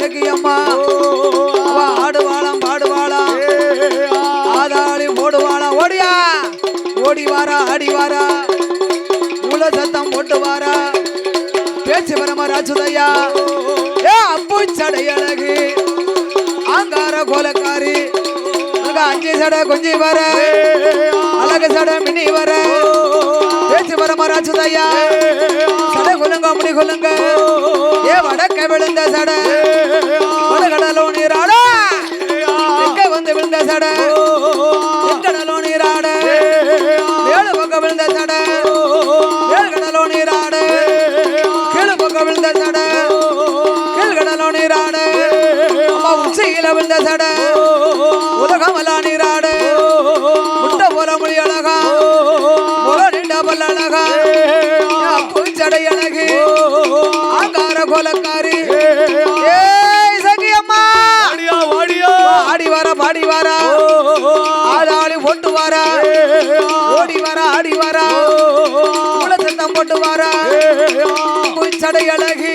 சக்கியம்மா ஆடுவாளாம் பாடுவாளாம் ஆதாளி போடுவாளாம் ஓடியா ஓடி வாரா ஆடி வாரா மூல சத்தம் போட்டு வாரா பேச்சு வரமராச்சுதையா ஏ அப்பு சடை அழகு ஆங்கார கோலக்காரி அஞ்சு சடை கொஞ்சி வர அழகு சடை மினி வர பேச்சு வரமராச்சுதையா சடை கொல்லுங்க முடி கொல்லுங்க ஏ வடக்க விழுந்த சடை வடகடலோ நீராட எங்க வந்து விழுந்த சடை எங்கடலோ நீராட ஏழு பக்கம் விழுந்த சடை ஏழ்கடலோ நீராட கீழு பக்கம் விழுந்த சடை கீழ்கடலோ நீராட அம்மா உச்சியில விழுந்த சடை உலகமலா நீராட முட்டை போல மொழி அழகா முக நீண்ட பல்ல அழகா பூச்சடை அழகு ஆங்கார கோலக்காரி சகியம்மா ஆடி வர பாடி வர ஆளாளி போட்டு வர ஓடி வர ஆடி வர சத்தம் போட்டு வர பூச்சடை அழகு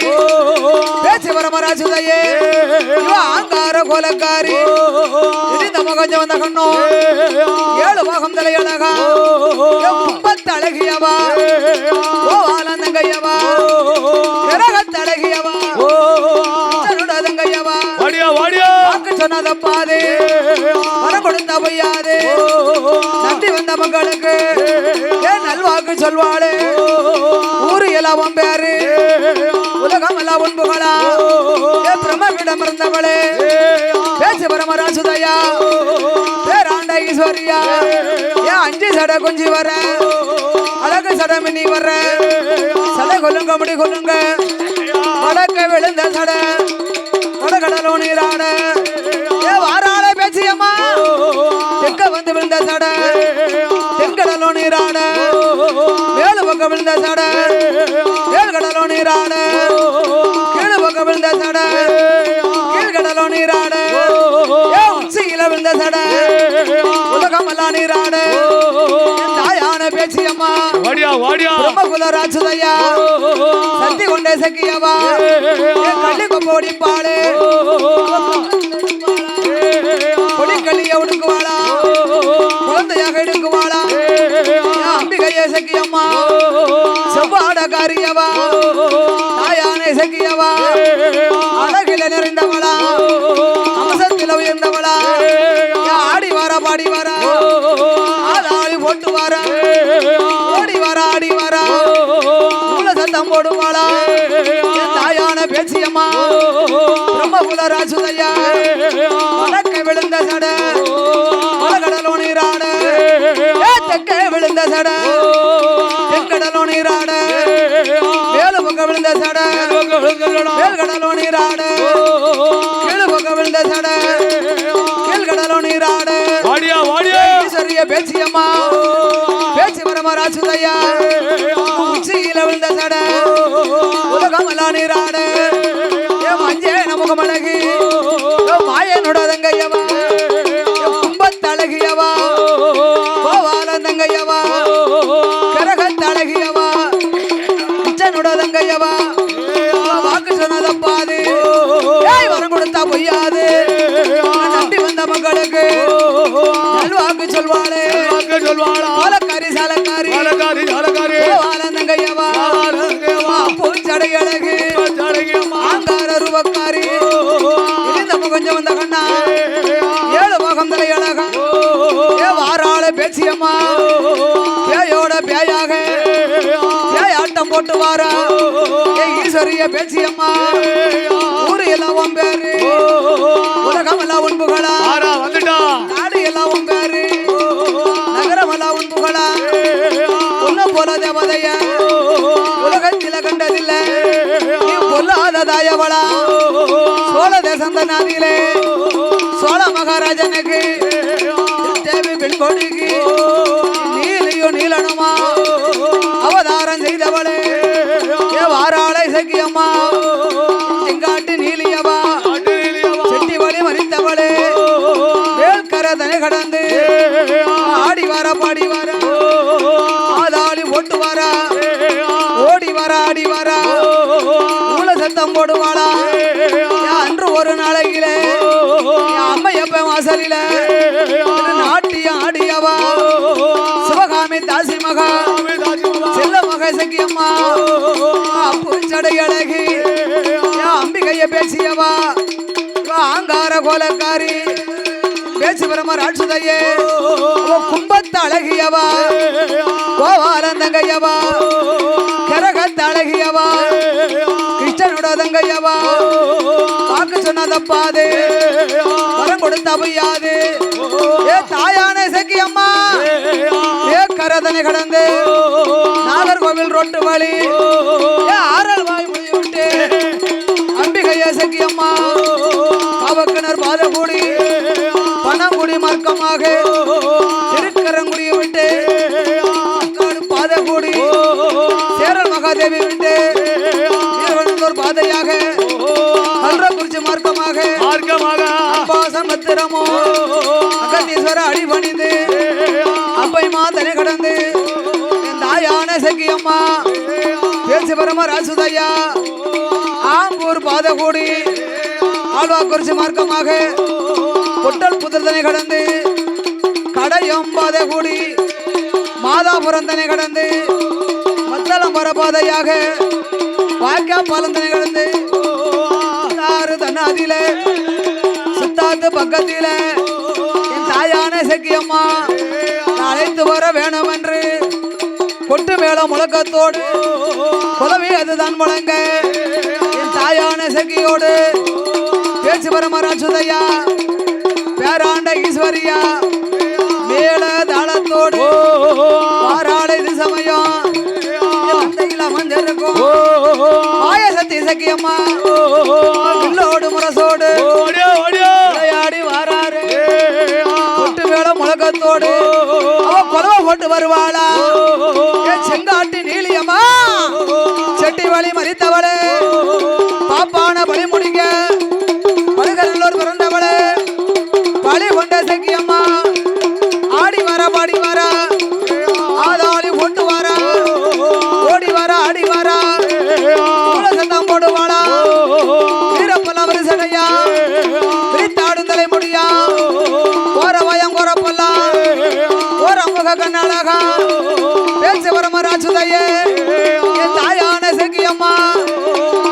பேச்சு வர மராசுதையே ஆங்கார கோலக்காரி நம்ம கொஞ்சம் வந்த கண்ணோ ஏழு பாகம் தலை அழகா கும்பத்தழகியவா ஆனந்தங்கையவா கிரகத்தழகியவா தங்கையவா வாக்கு சொன்னத பாதே வரம் கொடுத்த பொய்யாதே நம்பி வந்த மக்களுக்கு ஏன் நல்வாக்கு சொல்வாளே ஊரு எல்லாம் பேரு உலகம் எல்லாம் உண்புகளா பிரம்மவிடம் இருந்தவளே பேச்சு பரமராசுதையா பேராண்ட ஈஸ்வரியா ஏன் அஞ்சு சடை கொஞ்சி வர அழகு சடை மினி வர சடை கொல்லுங்க முடி கொல்லுங்க வடக்க விழுந்த சடை வடகடலோ நீராட ஏ வாராள பேச்சியம்மா தெக்க வந்து விழுந்த சடை தென்கடலோ நீராட மேலு பக்கம் விழுந்த சடை ஏழ்கடலோ நீராட கீழு பக்கம் விழுந்த சடை கீழ்கடலோ நீராட உச்சியில விழுந்த சடை உலகமல்லா நீராட தாயான பேச்சியம்மா பிரம்மகுல ராசுதையா சத்தி கொண்டே சக்கியவா கள்ளி கொப்போடி பாடு கொடிக்கல்லிய உடுக்குவாளா குழந்தையாக எடுக்குவாளா அம்பிகையே சக்கியம்மா செவ்வாடக்காரியவா தாயானை சக்கியவா அழகில நிறைந்தவளா அம்சத்தில உயர்ந்தவளா ஆடி வர பாடி வர ஆளாளி போட்டு வர ஓடி வர ஆடி வர மூல சத்தம் போடுவாளா தாயான பேச்சியம்மா பிரம்மகுல ராசுதையா வடக்க விழுந்த சடை வடகடலோ நீராட தெக்க விழுந்த சடை தென்கடலோ நீராட மேலு பக்கம் விழுந்த சடை மேல்கடலோ நீராட கீழு பக்கம் விழுந்த சடை கீழ்கடலோ நீராட சரிய பேச்சியம்மா பேச்சு வரமராசுதையா உச்சியில விழுந்த சடை உலகம் அல்லா நீராட மஞ்சே நமக்கு மழகு மாயனோட தங்கையவா கும்பத்தழகியவா கோவால தங்கையவா கரகத்தழகியவா உச்சனோட தங்கையவா வாக்கு சொன்னதப்பாது வரம் கொடுத்தா பொய்யாது நம்பி வந்த மக்களுக்கு நல்வாக்கு சொல்வாளே பாலக்காரி சாலக்காரி தங்கையவா பூச்சடை அழகு ஆங்கார ரூபக்காரி நம்ம கொஞ்சம் வந்த கண்ணா ஏழு பாகம் தலை அழகா வாராள பேச்சியம்மா பேயோட பேயாக பேயாட்டம் போட்டு வாரா ஈஸ்வரிய பேச்சியம்மா ஊரு எல்லாம் பேரு உலகம் எல்லாம் உண்புகளா நாடு எல்லாம் பேரு நகரம் எல்லாம் உண்புகளா உன்ன போல தேவதைய உலகத்தில கண்டதில்லை நீ பொல்லாத தாயவளா சோழ தேசந்த நாதிலே சோழ மகாராஜனுக்கு தேவி பெண் கொடிக்கு நீலையோ நீலனுமா அவதாரம் செய்தவளே வாராளை சக்கியம்மா செங்காட்டு நீலியவா செட்டி வழி மறித்தவளே வேல்கர தனை கடந்து ஆடி வர பாடி வர ஆதாளி ஓட்டு வர ஓடி வர ஆடி வர மூல சத்தம் போடுவாளா அன்று ஒரு நாளையில அம்மையப்ப வாசலில நாட்டியம் ஆடியவா சிவகாமி தாசி மகா செல்ல மக சக்கியம்மா பூச்சடை அழகி அம்பிகைய பேசியவா ஆங்கார கோலக்காரி பேச்சு பிரம ராட்சுதையே கும்பத்த அழகியவா கோவாலந்தங்கையவா கரகத்த அழகியவா கிருஷ்ணனோட தங்கையவா வாக்கு சொன்னதப்பாது வரம் கொடுத்த பொய்யாது ஏ தாயான சக்கியம்மா ஏ கரதனை கடந்து நாகர்கோவில் ரோட்டு வழி ஏ ஆரல் வாய் முடிய விட்டு அம்பிகைய சக்கியம்மா காவக்கனர் பாதகூடி பணங்குடி மார்க்கமாக திருக்கரங்குடியை விட்டு பாதகூடி சேரல் மகாதேவி விட்டு வீரவனூர் பாதையாக கல்றக்குறிச்சி மார்க்கமாக அப்பாசம் பத்திரமோ அகத்தீஸ்வர அடிபணிந்து அப்பை மாதனை கடந்து என் தாயான சக்கியம்மா பேச்சு பரம ராசுதையா ஆம்பூர் பாதகூடி ஆழ்வாக்குறிச்சி மார்க்கமாக பொட்டல் புத்திரத்தனை கடந்து கடையம் பாதகூடி மாதாபுரந்தனை கடந்து மத்தளம் பரபாதையாக வாய்க்கா பாலந்தனை கடந்து ஆறு தன்னாதில சுத்தாத்து பக்கத்தில என் தாயான சக்கியம்மா அழைத்து வர வேணும் என்று கொட்டு மேல முழக்கத்தோடு குலவி அதுதான் முழங்க என் தாயான சக்கியோடு பேச்சு பரமராசுதையா பேராண்ட ஈஸ்வரியா மேல தாளத்தோடு பாராளை இது சமயம் அமைஞ்சிருக்கும் ஆயசக்தி சக்கியம்மா வில்லோடு முரசோடு விளையாடி வாராரு கொட்டு மேல முழக்கத்தோடு அவ கொலவை போட்டு வருவாளா செங்காட்டி நீலியம்மா செட்டி வழி மறித்தவளே பாப்பான பலி முடிக்க படுகரல்லூர் பிறந்தவளே பலி கொண்ட சக்கியம்மா ஆடி வர பாடி வர ஆதாளி கொண்டு வர ஓடி வர ஆடி வர சத்தம் போடுவாளா வீரப்பல்ல வரிசடையா விரித்தாடும் தலை முடியா கோர வயம் கோரப்பல்லா கோர முக கண்ணழகா பேச்சு வரமராசுதையே என் தாயான சக்கியம்மா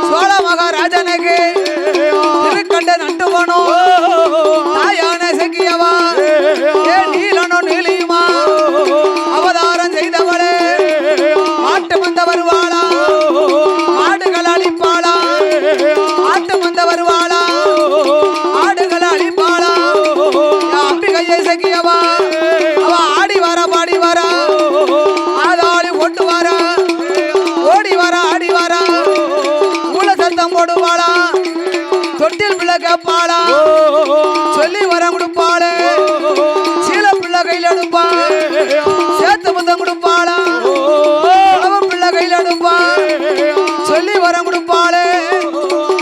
சோழ மகாராஜனுக்கு திருக்கண்ட நட்டுவனோ தாயான சக்கியவா ஏ நீலனோ நீலியுமா அவதாரம் செய்தவளே மாட்டு மந்த வருவாளா ஆடுகள் அழிப்பாளா ஆட்டு மந்த வருவாளா ஆடுகள் அழிப்பாளா அம்பிகையை சக்கியவா அவ ஆடி வர பாடி வர ஆதாளி கொண்டு வர ஓடி வர ஆடி வர மூல சத்தம் போடுவாளா தொட்டில் பிள்ளை கேட்பாளா சொல்லி வர கொடுப்பாளே சீல பிள்ளை கையில் எடுப்பா சேத்து முத்தம் கொடுப்பாளா பிள்ளை கையில் எடுப்பா சொல்லி வர கொடுப்பாளே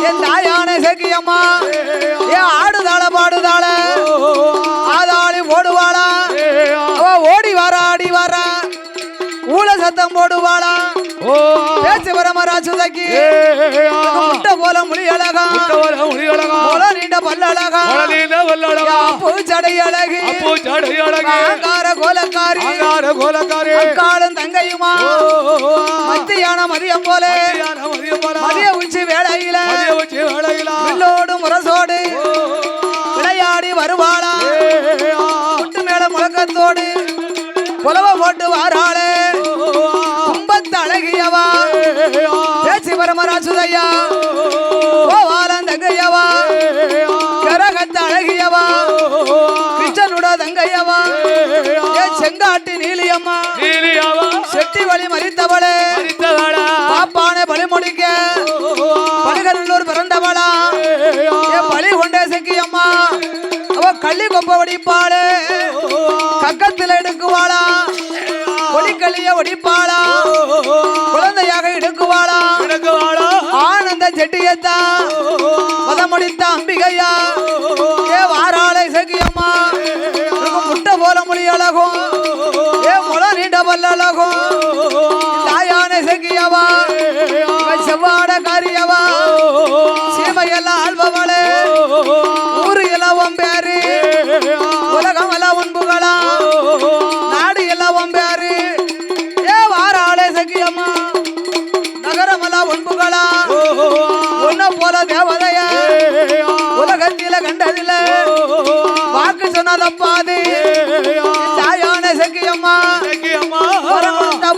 என் தாயான சக்கியம்மா ஏ ஆடுதாள பாடுதாள ஆதாளி ஓடுவாளா அவ ஓடி வர ஆடி வர ஊழ சத்தம் போடுவாளா பேச்சு வரமராசுதைக்கு முட்டை போல முடி அழகா முள நீண்ட பல்லழகா பூச்சடை அழகி ஆங்கார கோலக்காரி அக்காலும் தங்கையுமா மத்தியான மதியம் போல மதிய உச்சி வேளையில வில்லோடு முரசோடு விளையாடி வருவாளா முட்டு மேல முழக்கத்தோடு புலவ போட்டு வாராளே கும்பத்த அழகியவா பேச்சு பரமராசுதையா கோவாலன் தங்கையவா கரகத்த அழகியவா கிருஷ்ணனுட தங்கையவா ஏ செங்காட்டி நீலியம்மா செட்டி வழி மறித்தவளே பாப்பான பலி முடிக்க படுகரல்லூர் பிறந்தவளா ஏ பலி கொண்டே சக்கியம்மா அவ கள்ளி கொப்ப வடிப்பாளே கக்கத்துல எடுக்குவாளா ஒடிக்கலிய ஒடிப்பாளா குழந்தையாக எடுக்குவாளா ஆனந்த செட்டியத்தா மதமுடித்த அம்பிகையா ஏ வாராளை சக்கியம்மா முட்டை போல மொழி அழகும் ஏ முள நீண்ட பல்லழகும் தாயான சக்கியவா செவ்வாட காரியவா சீமையெல்லாம் ஆள்பவளே கண்டதில்ல வாக்கு சொன்னதப்பாது தாயான சக்கியம்மா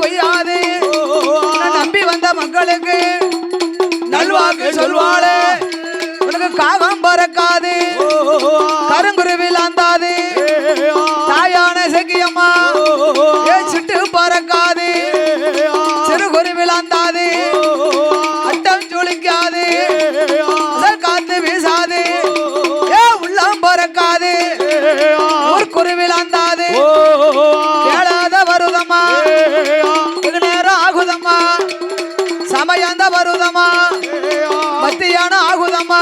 பொய்யாது நம்பி வந்த மக்களுக்கு நல்வாக்கு சொல்வாளே உனக்கு காகம் பறக்காது கருங்குருவில் ஆந்தாது தாயான சக்கியம்மா சிட்டு பறக்காது சிறுகுருவில் ஆந்தாது அட்டம் சுழிக்காது காத்து வீசாது உள்ளம் பறக்காது குருவில் ஆந்தாது ஏழாத வருதம்மா இது நேரம் ஆகுதம்மா சமயந்த வருதம்மா மத்தியானம் ஆகுதம்மா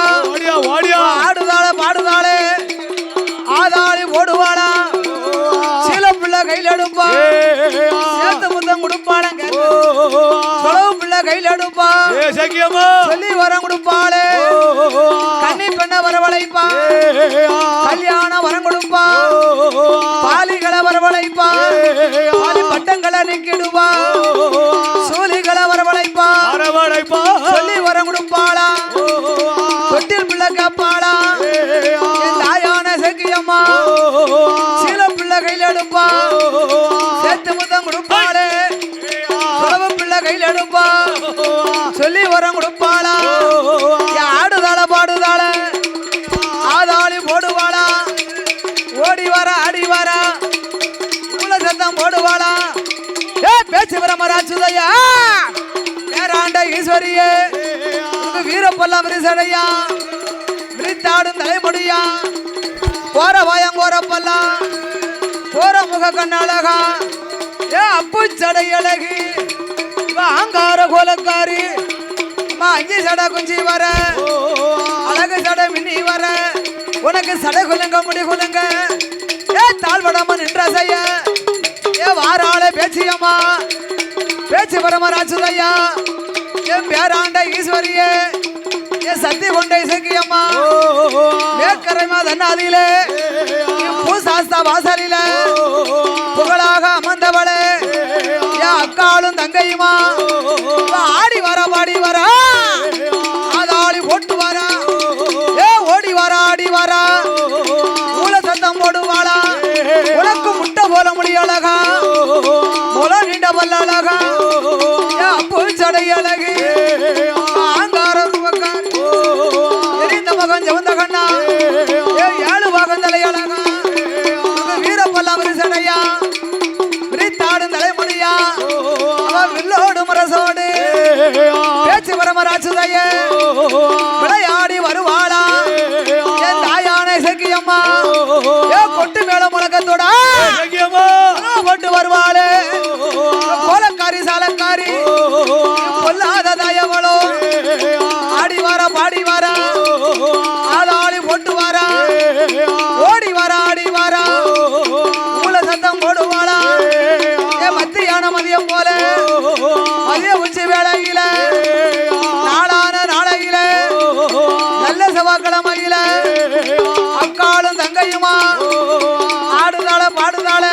ஆடுதாள பாடுதாளே ஆதாளி ஓடுவாளா சீல பிள்ளை கையில் எடுப்பா சேர்த்து முத்தம் கொடுப்பாளங்க சொலவு பிள்ளை கையில் எடுப்பா சொல்லி வரம் கொடுப்பாளே கன்னி பெண்ண வரவழைப்பா கல்யாணம் வரம் கொடுப்பா பாலிகளை வரவழைப்பா பாலி பட்டங்களை நீக்கிடுவா சூலிகளை வரவழைப்பா சொல்லி வரம் கொடுப்பாளா தொட்டில் பிள்ளை கேப்பாளா தாயான சக்கியம்மா சீல பிள்ளை கையில் எடுப்பா சேர்த்து முத்தம் கொடுப்பாளே சொலவு பிள்ளை கையில் எடுப்பா சொல்லி வரம் கொடுப்பாளா ஆடுதாள பாடுதாள ஆதாளி போடுவாளா ஓடி வர ஆடி வர மூல சத்தம் போடுவாளா பேச்சு வரமராச்சுதையா பேராண்ட ஈஸ்வரியே வீரப்பல்லாம் விரிசடையா விரித்தாடும் தலைமுடியா போற வாயம் போறப்பல்லா போற முக கண்ணழகா அப்பு சடை அழகி அங்கார கோலக்காரி அங்கி சடை குஞ்சி வர அழகு சடை மின்னி வர உனக்கு சடை குலுங்க முடி குலுங்க தாழ்வடமா நின்ற செய்ய வாராள பேச்சியம்மா பேச்சு பரமராச்சுதையா என் பேராண்ட ஈஸ்வரியே என் சக்தி கொண்ட இசக்கியம்மா வேக்கரைமா தன்னாதியிலே பூசாஸ்தா வாசலில புகழாக அமர்ந்தவளே என் அக்காளும் தங்கையுமா ஆடி வர பாடி வர ஆதாளி போட்டு வர ஓடி வர ஆடி வர மூல சத்தம் போடுவாளா உனக்கு முட்டை போல முடியழகா முள நீண்ட பல்ல அழகா அப்பு சடை அழகு ஆங்காரம் எரிந்த மகன் ஜவந்த கண்ணா ஏழு பாகம் தலை அழகா வீரப்பல்லாம் விரிசடையா விரித்தாடும் தலைமுடியா அவன் வில்லோடு முரசோடு பேச்சு வரமராச்சுதைய விளையாடி வருவாளா என் தாயான சக்கியம்மா கொட்டு மேல முழக்கத்தோட போட்டு வருவாளே கோலக்காரி சாலக்காரி பொல்லாத தயவளோ ஆடி வர பாடி வர ஆளாளி போட்டு வர ஓடி வர ஆடி வர மூல சத்தம் போடுவாளா மத்தியான மதியம் போல மதிய உச்சி வேளையில நாளான நாளையில நல்ல செவ்வாய்க்கிழமையில அக்காளும் தங்கையுமா ஆடுதாள பாடுதாள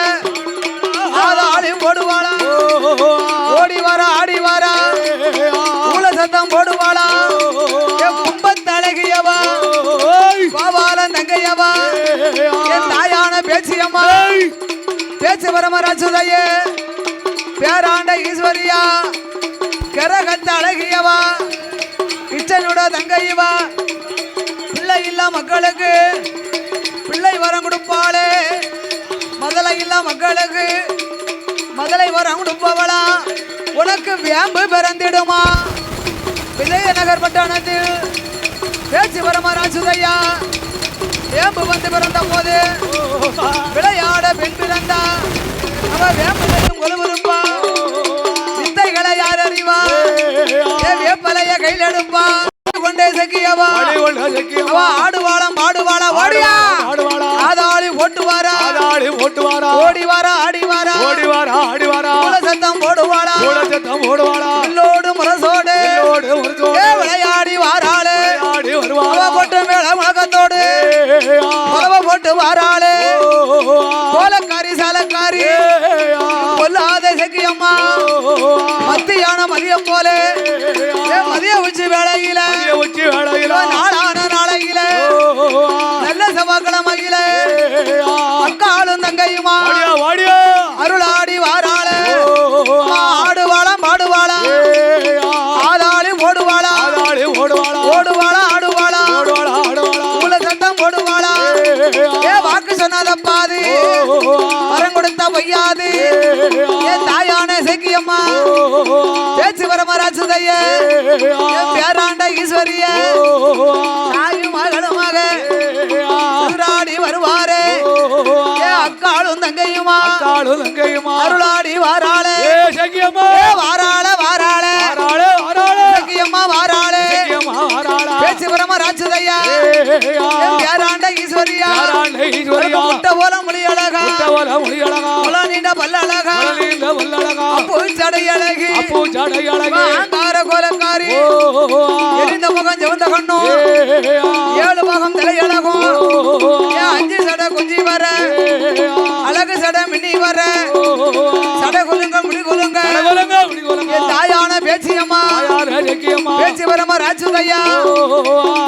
ஆதாளி போடுவாளா ஓடி வர ஆடி வர மூல சத்தம் போடுவாளா கும்பத்தழகியவா கோபாலன் தங்கையவா என் தாயான பேச்சியம்மா பேச்சு பரமராச்சுதையே பேராண்ட ஈஸ்வரியா கரகத்த அழகியவா கிச்சனோட தங்கையவா பிள்ளை இல்ல மக்களுக்கு பிள்ளை வரம் கொடுப்பாளே முதலை இல்ல மக்களுக்கு முதலை வரம் கொடுப்பவளா உனக்கு வேம்பு பிறந்திடுமா விஜயநகர் பட்டணத்தில் பேச்சு வரமராச்சுதையா வேம்பு வந்து பிறந்த போது விளையாட பெண் பிறந்தா அவ வேம்புலையும் கொலுவிருப்பா வித்தைகளை யார் அறிவா வேப்பலைய கையில் எடுப்பா கொண்டே சக்கியவா ஆடுவாளம் பாடுவாளா ஓடியா ஆதாளி ஓட்டு வாரா ஓடி வாரா ஆடி வாரா சத்தம் போடுவாளா இல்லோடு முரசோடு விளையாடி வாராளே போட்டு மேல முழக்கத்தோடு போட்டு வாராளே கோலக்காரி சாலக்காரி பொல்லாத சக்கியம்மா மத்தியான மதியம் போல மதிய உச்சி வேளையில நாளான நாளையில நல்ல பொய்யாது என் தாயான செக்கியம்மா பேச்சு வரமராசுதைய என் பேராண்ட ஈஸ்வரிய தாயும் மகளுமாக அருளாடி வருவாரே என் அக்காளும் தங்கையுமா அருளாடி வாராளே வாராளே வாராளே செக்கியம்மா வாராளே பேச்சு வரமராசுதையா என் பேராண்ட ஈஸ்வரியா முட்டை போல மொழி அழகா நீண்ட பல்லழகா பூச்சடை அழகி ஆங்கார கோலக்காரி எரிந்த முகம் ஜெவந்த கண்ணும் 7 முகம் தலையழகும் 5 சடை குஞ்சி வர அழகு சடை மின்னி வர சடை கொலுங்க முடி கொலுங்க என் தாயான பேச்சியம்மா பேச்சு வரமா ராஜுதையா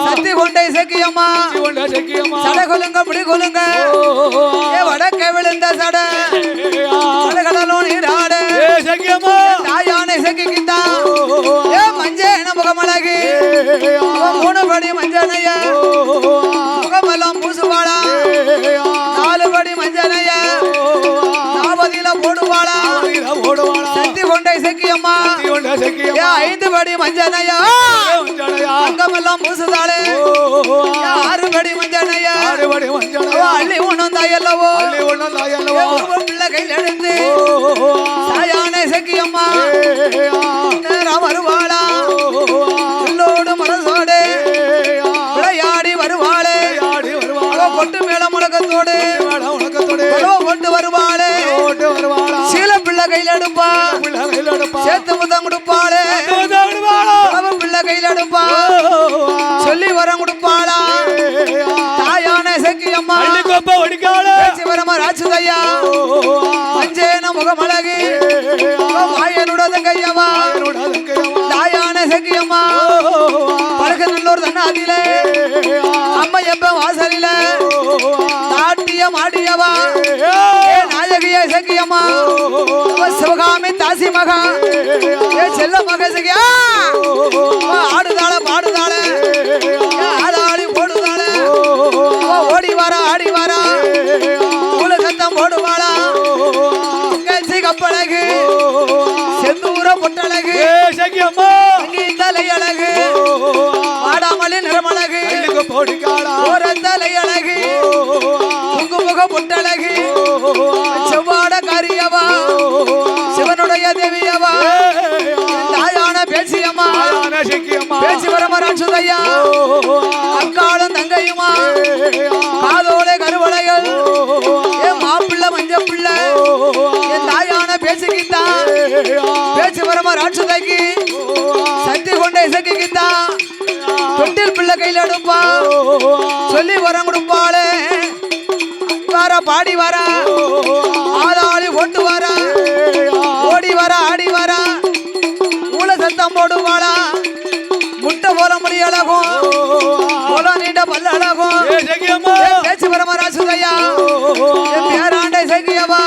சத்தி கொண்டை செக்கியம்மா சடை கொலுங்க முடி கொலுங்க வடக்க விழுந்த சடை கடலும் நீராட தாயானை செக்கிக்கிட்டான் மஞ்சள் முகமழகு 3 படி மஞ்சனைய முகமெல்லாம் பூசுவாளா 4 படி மஞ்சனைய நாவதில போடுவாளா சத்தி கொண்டை செக்கியம்மா 5 படி மஞ்சனையா அங்கமெல்லாம் பூசுதாளே 6 படி மஞ்சனையா அள்ளி உணர்ந்தாயல்லவோ பிள்ளை கையில் எடுத்து தாயானை செக்கியம்மா நேரம் வருவாளா உள்ளோடு மனசோடு விளையாடி வருவாளே கொட்டு மேல முழக்கத்தோடு கொண்டு வருவாளே சீல பிள்ளை கையில் எடுப்பா சேர்த்து முத்தம் கொடுப்பாளே பிள்ளை கையில் எடுப்பா சொல்லி வரம் கொடுப்பாளா தாயான செக்கியம்மா வரமா ராஜுதையா மஞ்சேன முகமழகு மாயனுட தங்கையம்மா தாயான செக்கியம்மா பழகநல்லூர் தன்னாதிலே அம்மையப்ப வாசலில நாட்டியம் ஆடியவா நாயகிய செக்கியம்மா சிவகாமி தாசி மகா செல்ல மக செக்கியா ஆடுதாள பாடுதாள ஆடாளி போடுதாள ஓடி வரா ஆடி வரா உலகத்தம் போடுவாளா கப்பழகு செந்தூர பொட்டழகு தலையழகு ஆடாமலி நிறமழகு ஒரு தலையழகு முக பொட்டழகு செவ்வாட காரியவா சிவனுடைய தேவியவா தாயான பேச்சியம்மா பேச்சு வரமராசுதையா அக்காளும் தங்கையுமா காதோலை கருவளைகள் என் மாப்பிள்ளை மஞ்ச பிள்ளை என் தாயான பேச்சுக்கிட்டான் பேச்சு வரமா ராட்சுதைக்கு சக்தி கொண்டே இசைக்கிட்டான் தொட்டில் பிள்ளை கையில் எடுப்பா சொல்லி வரம் கொடுப்பாளே வர பாடி வர ஆதாளி கொண்டு வர ஓடி வர ஆடி வர ஊழ சத்தம் போடுவாளா முட்டை போல முடியழகும் நீண்ட பல்லழகும் பேச்சு வரமா ராசுதையா என் பேராண்டை செக்கியவா